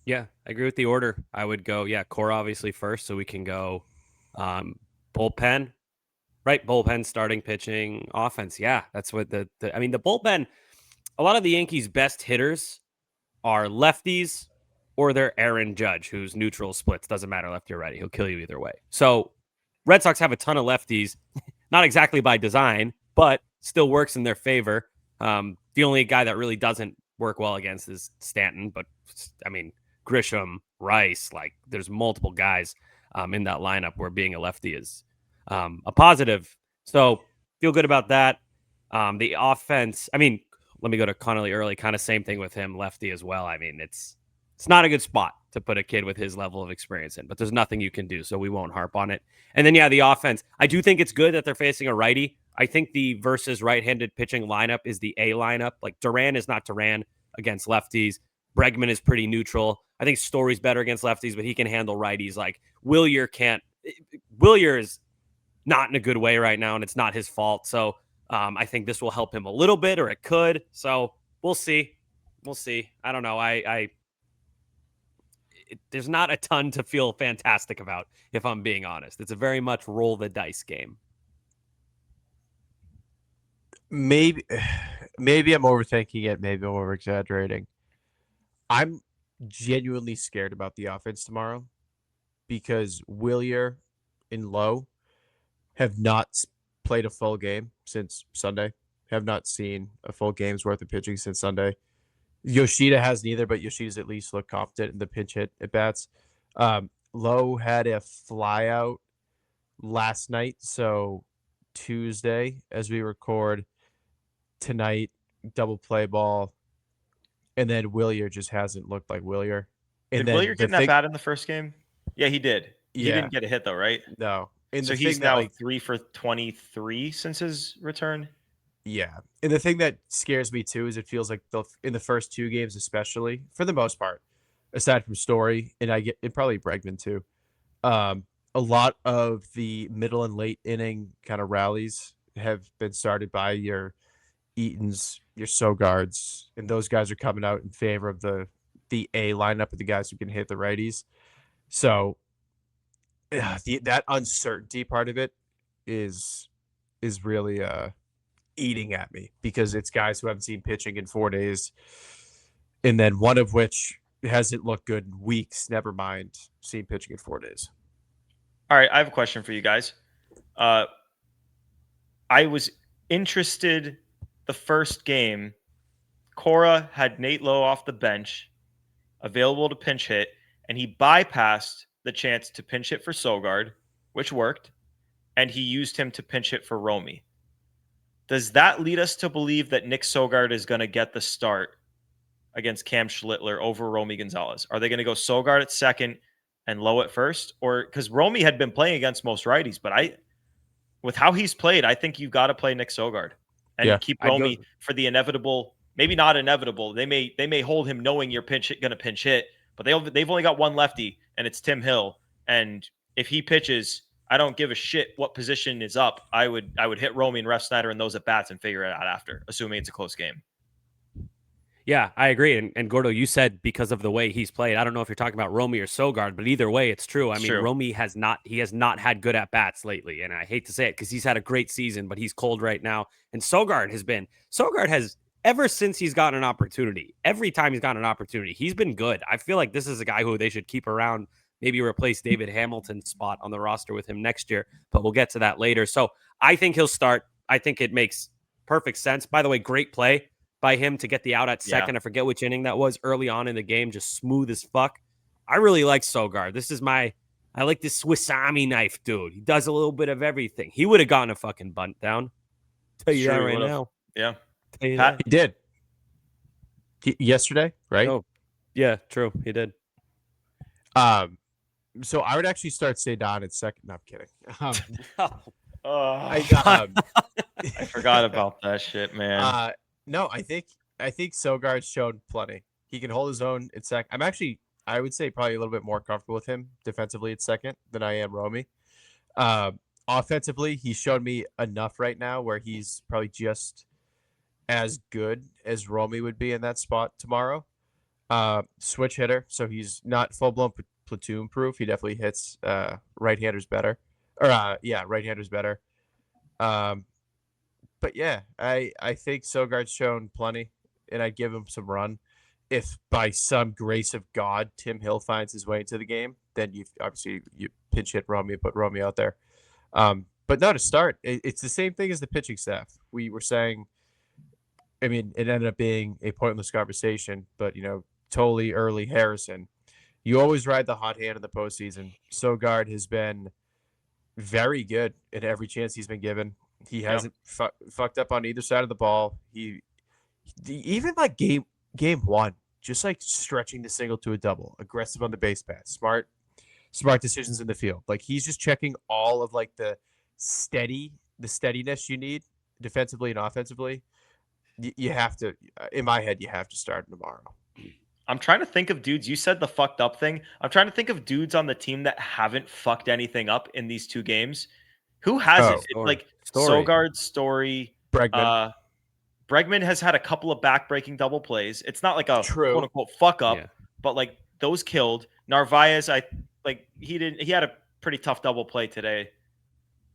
Yeah, I agree with the order. I would go, Cora obviously first, so we can go bullpen, right? Bullpen, starting pitching, offense. Yeah, that's what the bullpen, a lot of the Yankees' best hitters are lefties or they're Aaron Judge, who's neutral splits. Doesn't matter lefty or righty. He'll kill you either way. So Red Sox have a ton of lefties, not exactly by design, but still works in their favor. The only guy that really doesn't work well against is Stanton, but I mean, Grisham, Rice, like there's multiple guys in that lineup where being a lefty is a positive. So feel good about that. The offense, I mean, let me go to Connolly early, kind of same thing with him, lefty as well. I mean, it's not a good spot to put a kid with his level of experience in, but there's nothing you can do, so we won't harp on it. And then, the offense. I do think it's good that they're facing a righty. I think the versus right-handed pitching lineup is the A lineup. Like, Duran is not Duran against lefties. Bregman is pretty neutral. I think Story's better against lefties, but he can handle righties. Like, Willier can't. Willier is not in a good way right now, and it's not his fault. So I think this will help him a little bit, or it could. So We'll see. We'll see. I don't know. There's not a ton to feel fantastic about, if I'm being honest. It's a very much roll the dice game. Maybe I'm overthinking it. Maybe I'm over exaggerating. I'm genuinely scared about the offense tomorrow because Willier and Lowe have not played a full game since Sunday. Have not seen a full game's worth of pitching since Sunday. Yoshida has neither, but Yoshida's at least looked confident in the pinch hit at bats. Lowe had a flyout last night, so Tuesday as we record tonight, double play ball, and then Willier just hasn't looked like Willier. And Did Willier get that bad in the first game? Yeah, he did. He didn't get a hit though, right? No. And so he's now 3 for 23 since his return. Yeah. And the thing that scares me too is it feels like in the first 2 games, especially for the most part, aside from Story, and probably Bregman too, a lot of the middle and late inning kind of rallies have been started by your Eatons, your Sogards, and those guys are coming out in favor of the A lineup of the guys who can hit the righties. So that uncertainty part of it is really eating at me because it's guys who haven't seen pitching in 4 days, and then one of which hasn't looked good in weeks. Never mind seeing pitching in 4 days. All right, I have a question for you guys. I was interested the first game. Cora had Nate Lowe off the bench, available to pinch hit, and he bypassed the chance to pinch hit for Sogard, which worked, and he used him to pinch hit for Romy. Does that lead us to believe that Nick Sogard is going to get the start against Cam Schlittler over Romy Gonzalez? Are they going to go Sogard at second and Lowe at first? Or because Romy had been playing against most righties, but with how he's played, I think you've got to play Nick Sogard and keep Romy for the inevitable. Maybe not inevitable. They may hold him knowing you're going to pinch hit, but they've only got one lefty, and it's Tim Hill. And if he pitches, I don't give a shit what position is up. I would hit Romy and Ref Snyder in those at bats and figure it out after, assuming it's a close game. Yeah, I agree. And Gordo, you said because of the way he's played. I don't know if you're talking about Romy or Sogard, but either way, it's true. I mean, Romy has not had good at bats lately, and I hate to say it because he's had a great season, but he's cold right now. And Sogard has ever since he's gotten an opportunity, every time he's gotten an opportunity, he's been good. I feel like this is a guy who they should keep around, maybe replace David Hamilton's spot on the roster with him next year, but we'll get to that later. So I think he'll start. I think it makes perfect sense. By the way, great play by him to get the out at second. Yeah. I forget which inning that was early on in the game, just smooth as fuck. I really like Sogard. I like this Swiss Army knife dude. He does a little bit of everything. He would have gotten a fucking bunt down. Tell you that right now. Yeah. He did. Yesterday, right? Oh, yeah, true. He did. So I would actually start Ceddanne at second. No, I'm kidding. I forgot about that shit, man. No, I think Sogard's shown plenty. He can hold his own at second. I would say probably a little bit more comfortable with him defensively at second than I am Romy. Offensively, he's shown me enough right now where he's probably just as good as Romy would be in that spot tomorrow. Switch hitter, so he's not full-blown platoon proof. He definitely hits right-handers better. Right-handers better. But yeah, I think Sogard's shown plenty, and I'd give him some run. If by some grace of God Tim Hill finds his way into the game, then you pinch hit Romy and put Romy out there. But no, to start, it's the same thing as the pitching staff. We were saying, I mean, it ended up being a pointless conversation, but, Tolley, Early, Harrison, you always ride the hot hand in the postseason. Sogard has been very good in every chance he's been given. He hasn't fucked up on either side of the ball. Even like game one, just like stretching the single to a double, aggressive on the base pass, smart decisions in the field. Like he's just checking all of like the steadiness you need defensively and offensively. You have to, in my head, you have to start tomorrow. I'm trying to think of dudes. You said the fucked up thing. I'm trying to think of dudes on the team that haven't fucked anything up in these 2 games. Who hasn't? It's like Sogard, Story, Bregman. Bregman has had a couple of back-breaking double plays. It's not like a True. quote-unquote fuck-up, Yeah. but like those killed. Narvaez, he had a pretty tough double play today.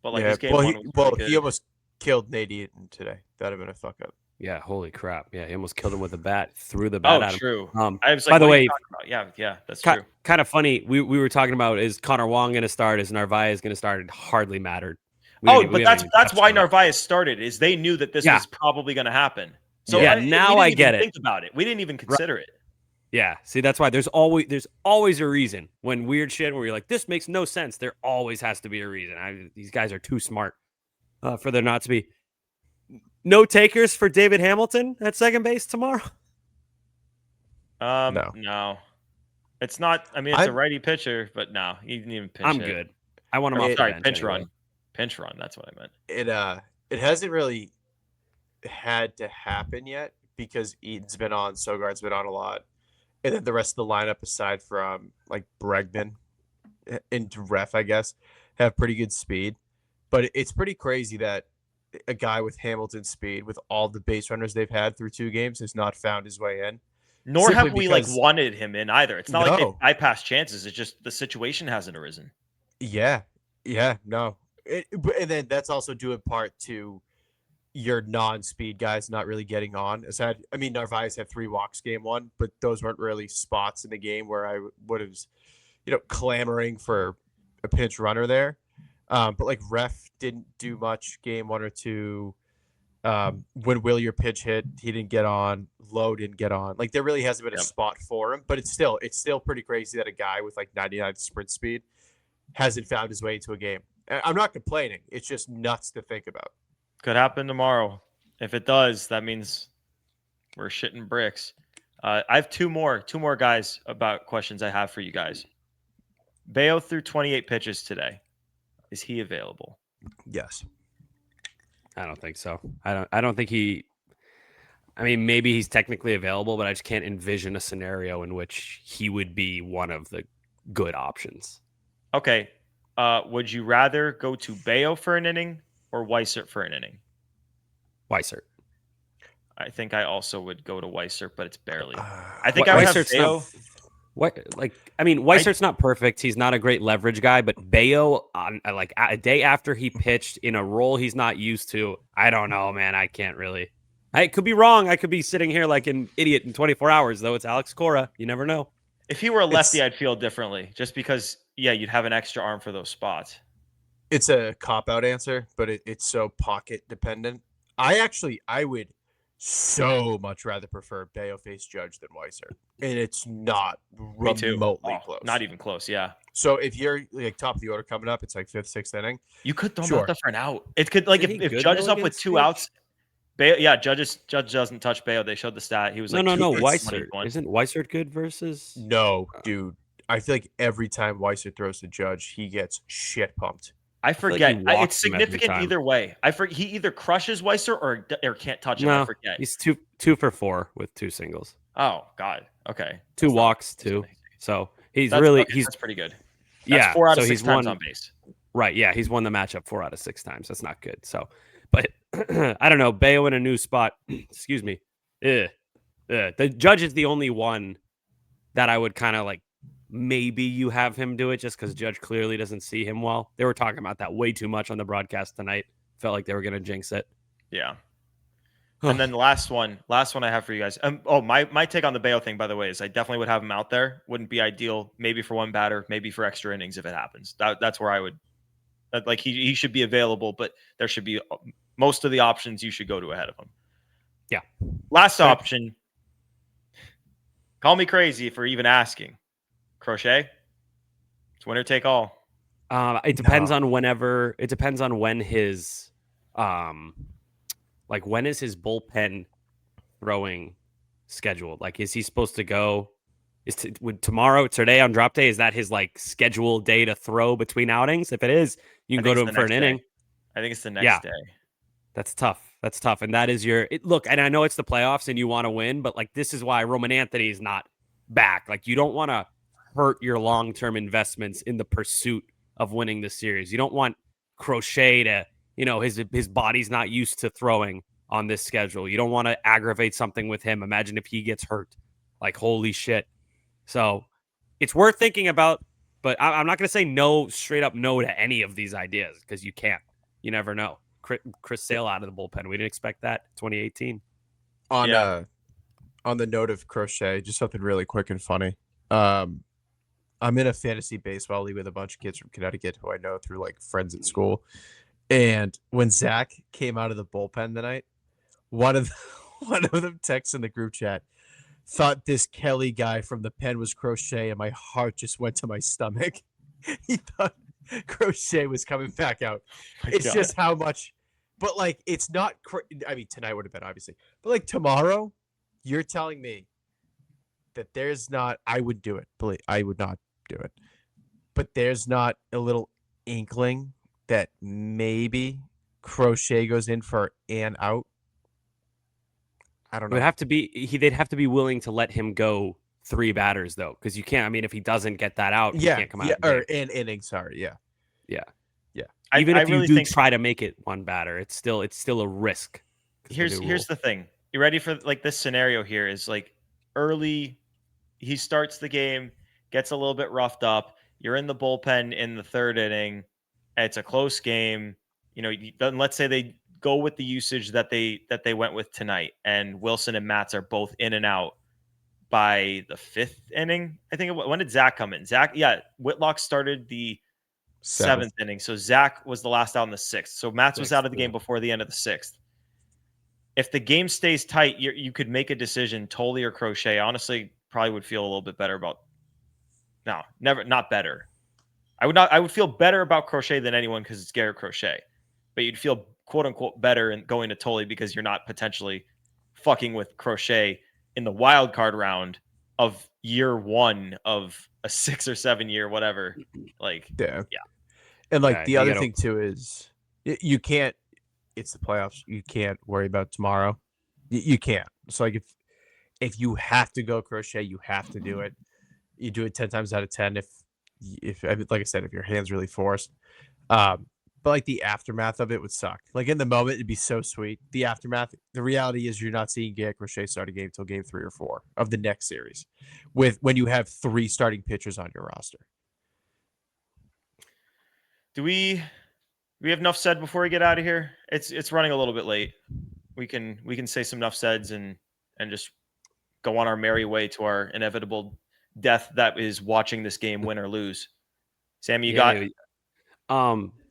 But like his game well, one was really good. he almost killed Nate Eaton today. That'd have been a fuck up. Yeah, holy crap. Yeah, he almost killed him with a bat, threw the bat at him. True. I was like, by the way, yeah, that's true. Kind of funny. We were talking about, is Connor Wong going to start? Is Narvaez going to start? It hardly mattered. That's why Narvaez started. Is they knew that this was probably going to happen. So now I get it. Think about it. We didn't even consider it. Yeah, see, that's why there's always a reason when weird shit where you're like, this makes no sense. There always has to be a reason. These guys are too smart for there not to be. No takers for David Hamilton at second base tomorrow? No. It's not. I mean, it's a righty pitcher, but no, he didn't even pitch. I'm good. I want him off the bench. Pinch anyway. run. Pinch run. That's what I meant. It hasn't really had to happen yet because Eaton's been on, Sogard's been on a lot, and then the rest of the lineup, aside from like Bregman and Ref, I guess, have pretty good speed. But it's pretty crazy that a guy with Hamilton's speed, with all the base runners they've had through 2 games, has not found his way in. Nor have we wanted him in either. It's not like they bypass chances. It's just the situation hasn't arisen. Yeah, no. And then that's also due in part to your non-speed guys not really getting on. Narvaez had 3 walks game 1, but those weren't really spots in the game where I would have, clamoring for a pinch runner there. But like Ref didn't do much game 1 or 2. When Willier pitch hit, he didn't get on. Lowe didn't get on. Like there really hasn't been a spot for him. But it's still pretty crazy that a guy with like 99 sprint speed hasn't found his way into a game. I'm not complaining. It's just nuts to think about. Could happen tomorrow. If it does, that means we're shitting bricks. I have two more guys about questions I have for you guys. Bello threw 28 pitches today. Is he available? Yes. I don't think so. I don't think he. I mean, maybe he's technically available, but I just can't envision a scenario in which he would be one of the good options. Okay. Would you rather go to Bello for an inning or Weissert for an inning? Weissert. I think I also would go to Weissert, but it's barely. I think I would have Bello. Weissert's not perfect. He's not a great leverage guy, but Bello, on like a day after he pitched in a role he's not used to, I don't know, man. I can't really. I could be wrong. I could be sitting here like an idiot in 24 hours, though. It's Alex Cora. You never know. If he were a lefty, I'd feel differently, just because, you'd have an extra arm for those spots. It's a cop-out answer, but it's so pocket dependent. I would so much rather prefer Bello face Judge than Weissert, and it's not remotely close. Not even close. Yeah. So if you're like top of the order coming up, it's like 5th, 6th inning. You could throw him out there for an out. It could if Judge is up with 2 outs. Judge doesn't touch Bello. They showed the stat. He was like no. Weissert isn't Weissert good versus? No, dude. I feel like every time Weissert throws to Judge, he gets shit pumped. I forget. It's significant either way. He either crushes Weissert or can't touch him. No, I forget. He's 2 for 4 with 2 singles. Oh God. Okay. 2 walks too. So he's that's pretty good. That's 4 out of 6 times on base. Right. Yeah. He's won the matchup 4 out of 6 times. That's not good. So, but I don't know. Bello in a new spot. Excuse me. The Judge is the only one that I would kind of like. Maybe you have him do it just because Judge clearly doesn't see him well. They were talking about that way too much on the broadcast tonight. Felt like they were going to jinx it. Yeah. And then the last one I have for you guys. My take on the Bello thing, by the way, is I definitely would have him out there. Wouldn't be ideal. Maybe for one batter, maybe for extra innings if it happens. That's where I would. Like he should be available, but there should be most of the options you should go to ahead of him. Yeah. Last option. Call me crazy for even asking. Crochet. It's winner take all. It depends on whenever. It depends on when his, when is his bullpen throwing scheduled? Like, is he supposed to go? Today on drop day? Is that his like scheduled day to throw between outings? If it is, you can go to him for an inning. I think it's the next day. That's tough. And that is look. And I know it's the playoffs and you want to win, but like this is why Roman Anthony is not back. Like you don't want to hurt your long-term investments in the pursuit of winning the series. You don't want Crochet to, his body's not used to throwing on this schedule. You don't want to aggravate something with him. Imagine if he gets hurt. Like, holy shit. So it's worth thinking about, but I'm not going to say no, straight up no to any of these ideas because you can't. You never know. Chris Sale out of the bullpen. We didn't expect that 2018. On the note of Crochet, just something really quick and funny. I'm in a fantasy baseball league with a bunch of kids from Connecticut who I know through like friends at school. And when Zach came out of the bullpen tonight, one of them texts in the group chat, thought this Kelly guy from the pen was Crochet, and my heart just went to my stomach. He thought Crochet was coming back out. It's just how much, but like it's not. I mean, tonight would have been obviously, but like tomorrow, you're telling me that there's not. I would do it. I would not do it. But there's not a little inkling that maybe Crochet goes in for an out. I don't know. They'd have to be willing to let him go 3 batters though, because you can't. I mean, if he doesn't get that out, he can't come out. Or an inning. Sorry, yeah. Even if I really you do think try to make it 1 batter, it's still a risk. Here's the thing. You ready for like this scenario here is like early, he starts the game, gets a little bit roughed up. You're in the bullpen in the 3rd inning. It's a close game. You know, then let's say they go with the usage that they went with tonight, and Wilson and Matz are both in and out by the 5th inning. I think when did Zach come in? Whitlock started the 7th inning, so Zach was the last out in the 6th. So Matz was out of the game before the end of the 6th. If the game stays tight, you could make a decision, Tolley or Crochet. Honestly, probably would feel a little bit better about. No, not better. I would feel better about Crochet than anyone because it's Garrett Crochet, but you'd feel quote unquote better in going to Tolley because you're not potentially fucking with Crochet in the wild card round of year 1 of a 6 or 7 year whatever. Like yeah. And like the other thing too is you can't. It's the playoffs. You can't worry about tomorrow. You can't. So like if you have to go Crochet, you have to do it. You do it 10 times out of 10. If like I said, if your hand's really forced. But like the aftermath of it would suck. Like in the moment, it'd be so sweet. The aftermath, the reality is you're not seeing Garrett Crochet start a game until game 3 or 4 of the next series, when you have 3 starting pitchers on your roster. Do we have enough said before we get out of here? It's running a little bit late. We can say some enough saids and just go on our merry way to our inevitable death that is watching this game win or lose. Sammy, you got.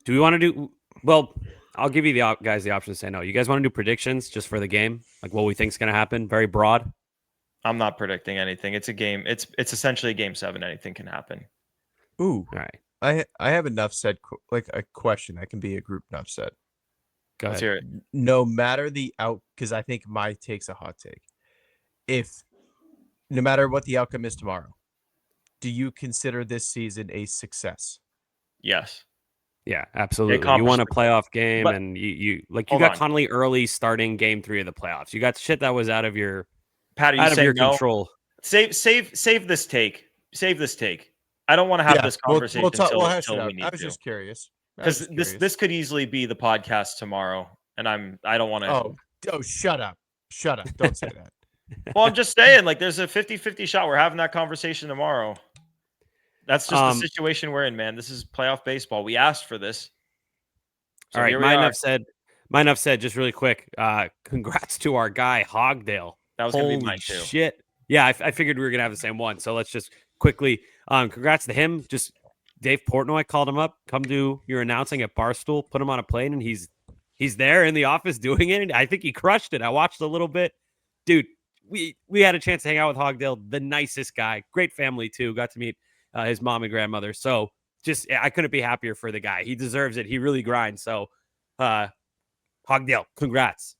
Do we want to do? Well, I'll give you guys the option to say no. You guys want to do predictions just for the game, like what we think is going to happen, very broad? I'm not predicting anything. It's a game. It's essentially a game 7. Anything can happen. Ooh, all right. I have enough said, like a question that can be a group enough said. Go Let's ahead. hear it. No matter the out, because I think my take's a hot take. No matter what the outcome is tomorrow, do you consider this season a success? Yes. Yeah, absolutely. You won a playoff game, but, and you got Connolly early starting game 3 of the playoffs. You got shit that was out of your control. Save this take. Save this take. I don't want to have this conversation until we need to. I was just curious. Because this could easily be the podcast tomorrow, and I don't want to. Oh, shut up. Don't say that. Well, I'm just saying, like, there's a 50-50 shot. We're having that conversation tomorrow. That's just the situation we're in, man. This is playoff baseball. We asked for this. So all right, mine enough said. Just really quick. Congrats to our guy Hogdale. That was going to be mine too. Shit. Yeah, I figured we were gonna have the same one. So let's just quickly. Congrats to him. Just Dave Portnoy called him up. Come do your announcing at Barstool. Put him on a plane, and he's there in the office doing it. And I think he crushed it. I watched a little bit, dude. We had a chance to hang out with Hogdale. The nicest guy. Great family too. Got to meet his mom and grandmother. So just I couldn't be happier for the guy. He deserves it. He really grinds. So Hogdale, congrats.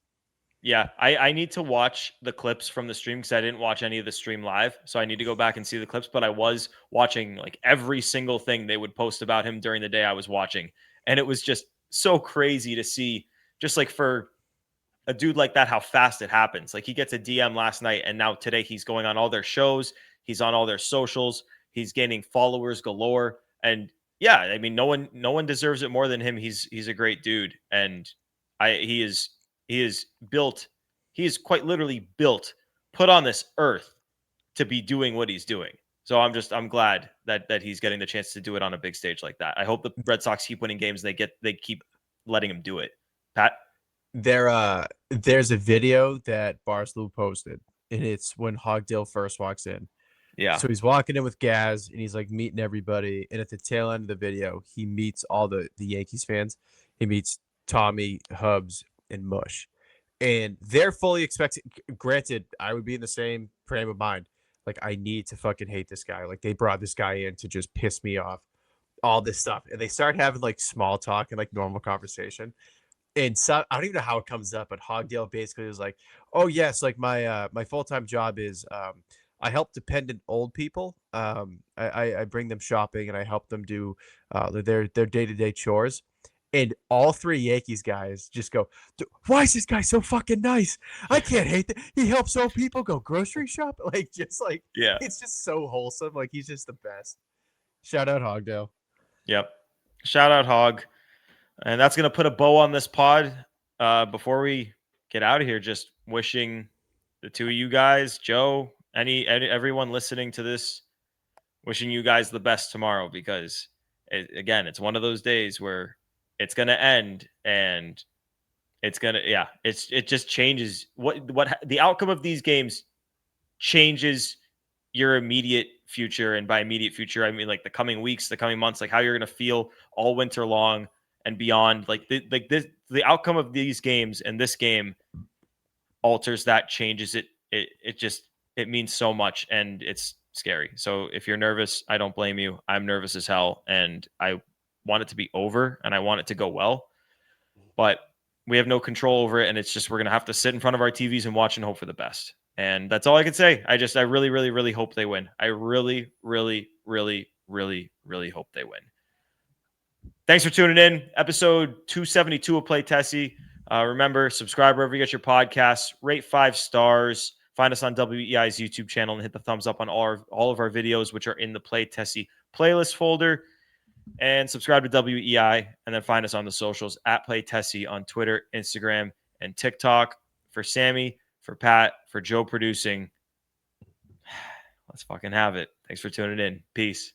Yeah, I need to watch the clips from the stream because I didn't watch any of the stream live. So I need to go back and see the clips. But I was watching like every single thing they would post about him during the day I was watching. And it was just so crazy to see, just like for a dude like that, how fast it happens. Like he gets a DM last night, and now today he's going on all their shows. He's on all their socials. He's gaining followers galore. And yeah, I mean, no one deserves it more than him. He's a great dude. And he is He is built. He is quite literally built, put on this earth to be doing what he's doing. So I'm glad that he's getting the chance to do it on a big stage like that. I hope the Red Sox keep winning games. They keep letting him do it. Pat? There's a video that Barstool posted, and it's when Hogdale first walks in. Yeah. So he's walking in with Gaz, and he's like meeting everybody. And at the tail end of the video, he meets all the Yankees fans. He meets Tommy, Hubs, and Mush. And they're fully expecting. Granted, I would be in the same frame of mind. Like, I need to fucking hate this guy. Like, they brought this guy in to just piss me off. All this stuff. And they start having like small talk and like normal conversation. And so I don't even know how it comes up, but Hogdale basically was like, "Oh yes, like my full-time job is I help dependent old people. I bring them shopping and I help them do their day-to-day chores." And all three Yankees guys just go, "Why is this guy so fucking nice? I can't hate that. He helps old people go grocery shop." Like, just like, Yeah. it's just so wholesome. Like, he's just the best. Shout out Hogdale. Yep. Shout out Hog. And that's going to put a bow on this pod. Before we get out of here, just wishing the two of you guys, Joe, everyone listening to this, wishing you guys the best tomorrow, because again, it's one of those days where it's going to end, and it's going to, it just changes what the outcome of these games changes your immediate future. And by immediate future, I mean like the coming weeks, the coming months, like how you're going to feel all winter long and beyond. Like the outcome of these games and this game alters that, changes it. It means so much, and it's scary. So if you're nervous, I don't blame you. I'm nervous as hell, and I want it to be over, and I want it to go well, but we have no control over it. And it's just, we're going to have to sit in front of our TVs and watch and hope for the best. And that's all I can say. I really, really, really hope they win. I really, really, really, really, really hope they win. Thanks for tuning in. Episode 272 of Play Tessie. Remember, subscribe wherever you get your podcasts. Rate 5 stars. Find us on WEI's YouTube channel and hit the thumbs up on all of our videos, which are in the Play Tessie playlist folder. And subscribe to WEI, and then find us on the socials at Play Tessie on Twitter, Instagram, and TikTok. For Sammy, for Pat, for Joe producing, let's fucking have it. Thanks for tuning in. Peace.